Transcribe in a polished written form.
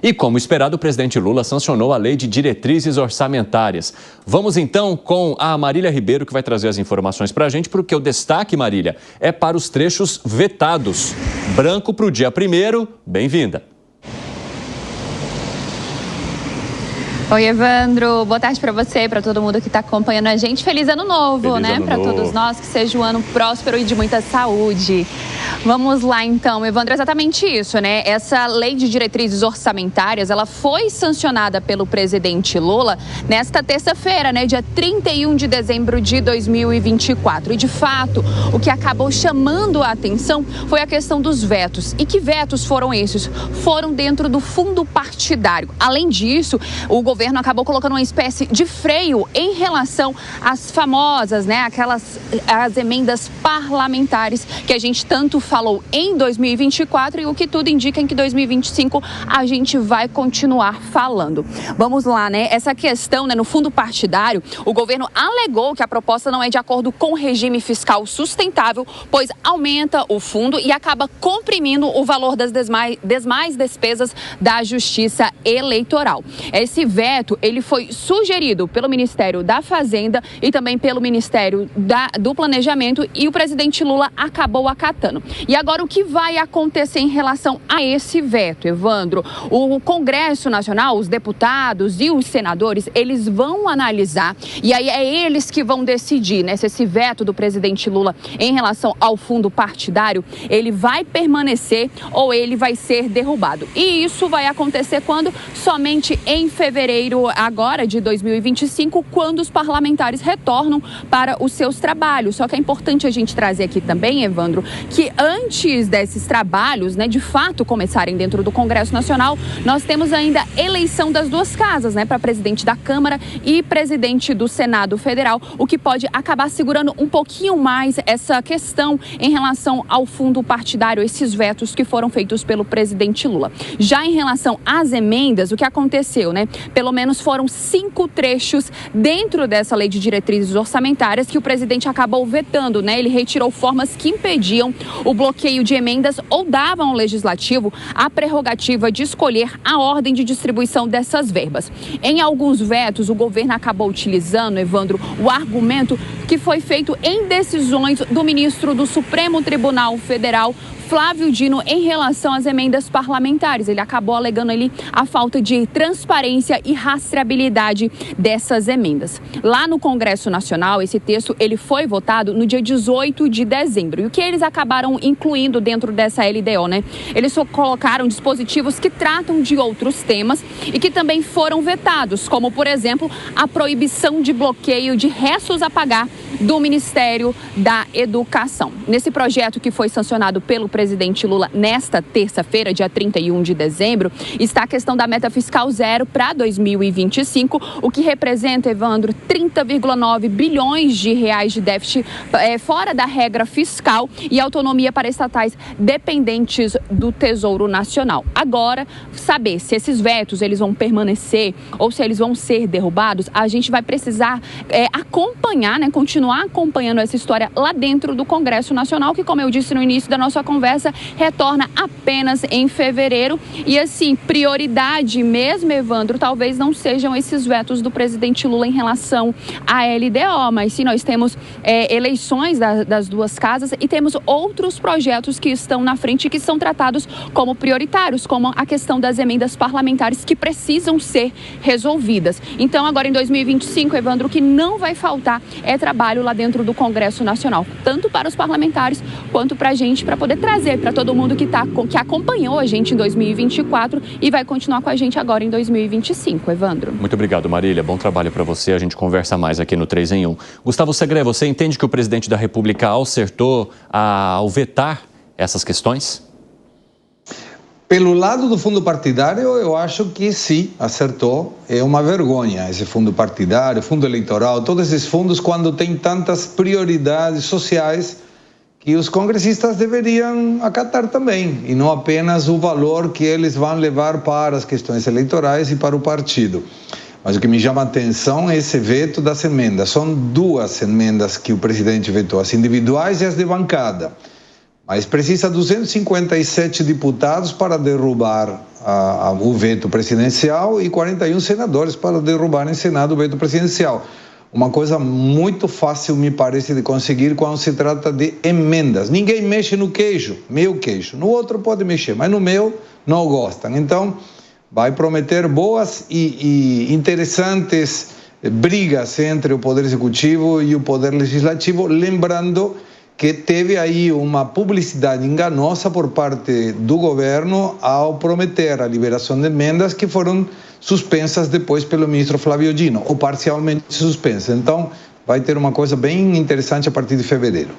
E como esperado, o presidente Lula sancionou a Lei de Diretrizes Orçamentárias. Vamos então com a Marília Ribeiro, que vai trazer as informações para a gente, porque o destaque, Marília, é para os trechos vetados. Branco para o dia 1º, bem-vinda. Oi, Evandro. Boa tarde para você e para todo mundo que está acompanhando a gente. Feliz ano novo, né? Para todos nós, que seja um ano próspero e de muita saúde. Vamos lá, então, Evandro, exatamente isso, né? Essa lei de diretrizes orçamentárias, ela foi sancionada pelo presidente Lula nesta terça-feira, né? Dia 31 de dezembro de 2024. E, de fato, o que acabou chamando a atenção foi a questão dos vetos. E que vetos foram esses? Foram dentro do fundo partidário. Além disso, o governo acabou colocando uma espécie de freio em relação às famosas, né? As emendas parlamentares que a gente tanto falou em 2024 e o que tudo indica em que 2025 a gente vai continuar falando. Vamos lá, né? Essa questão, né, no fundo partidário, o governo alegou que a proposta não é de acordo com o regime fiscal sustentável, pois aumenta o fundo e acaba comprimindo o valor das demais despesas da Justiça Eleitoral. Esse veto, ele foi sugerido pelo Ministério da Fazenda e também pelo Ministério do Planejamento e o presidente Lula acabou acatando. E agora o que vai acontecer em relação a esse veto, Evandro? O Congresso Nacional, os deputados e os senadores, eles vão analisar e aí é eles que vão decidir, né, se esse veto do presidente Lula em relação ao fundo partidário, ele vai permanecer ou ele vai ser derrubado. E isso vai acontecer quando? Somente em fevereiro agora de 2025, quando os parlamentares retornam para os seus trabalhos. Só que é importante a gente trazer aqui também, Evandro, que antes desses trabalhos, né, de fato começarem dentro do Congresso Nacional, nós temos ainda eleição das duas casas, né, para presidente da Câmara e presidente do Senado Federal, o que pode acabar segurando um pouquinho mais essa questão em relação ao fundo partidário, esses vetos que foram feitos pelo presidente Lula. Já em relação às emendas, o que aconteceu, né? Pelo menos foram 5 trechos dentro dessa lei de diretrizes orçamentárias que o presidente acabou vetando, né? Ele retirou formas que impediam o bloqueio de emendas ou davam ao legislativo a prerrogativa de escolher a ordem de distribuição dessas verbas. Em alguns vetos, o governo acabou utilizando, Evandro, o argumento que foi feito em decisões do ministro do Supremo Tribunal Federal, Flávio Dino, em relação às emendas parlamentares. Ele acabou alegando ali a falta de transparência e rastreabilidade dessas emendas. Lá no Congresso Nacional, esse texto ele foi votado no dia 18 de dezembro. E o que eles acabaram incluindo dentro dessa LDO, né? Eles só colocaram dispositivos que tratam de outros temas e que também foram vetados, como, por exemplo, a proibição de bloqueio de restos a pagar do Ministério da Educação. Nesse projeto que foi sancionado pelo presidente Lula nesta terça-feira, dia 31 de dezembro, está a questão da meta fiscal zero para 2025, o que representa, Evandro, 30,9 bilhões de reais de déficit fora da regra fiscal e autonomia para estatais dependentes do Tesouro Nacional. Agora, saber se esses vetos eles vão permanecer ou se eles vão ser derrubados, a gente vai precisar acompanhar, né, continuar acompanhando essa história lá dentro do Congresso Nacional, que, como eu disse no início da nossa conversa, retorna apenas em fevereiro. E assim, prioridade mesmo, Evandro, talvez não sejam esses vetos do presidente Lula em relação à LDO, mas sim, nós temos eleições das duas casas e temos outros projetos que estão na frente e que são tratados como prioritários, como a questão das emendas parlamentares que precisam ser resolvidas. Então, agora em 2025, Evandro, o que não vai faltar é trabalho lá dentro do Congresso Nacional, tanto para os parlamentares quanto para a gente, para poder trazer para todo mundo que acompanhou a gente em 2024 e vai continuar com a gente agora em 2025, Evandro. Muito obrigado, Marília. Bom trabalho para você. A gente conversa mais aqui no 3 em 1. Gustavo Segré, você entende que o presidente da República acertou ao vetar essas questões? Pelo lado do fundo partidário, eu acho que sim, acertou. É uma vergonha esse fundo partidário, fundo eleitoral, todos esses fundos, quando tem tantas prioridades sociais que os congressistas deveriam acatar também, e não apenas o valor que eles vão levar para as questões eleitorais e para o partido. Mas o que me chama a atenção é esse veto das emendas. São 2 emendas que o presidente vetou, as individuais e as de bancada. Mas precisa 257 deputados para derrubar o veto presidencial e 41 senadores para derrubar em Senado o veto presidencial. Uma coisa muito fácil, me parece, de conseguir quando se trata de emendas. Ninguém mexe no queijo, meu queijo. No outro pode mexer, mas no meu não gostam. Então, vai prometer boas e interessantes brigas entre o Poder Executivo e o Poder Legislativo, lembrando que teve aí uma publicidade enganosa por parte do governo ao prometer a liberação de emendas que foram suspensas depois pelo ministro Flávio Dino, ou parcialmente suspensas. Então, vai ter uma coisa bem interessante a partir de fevereiro.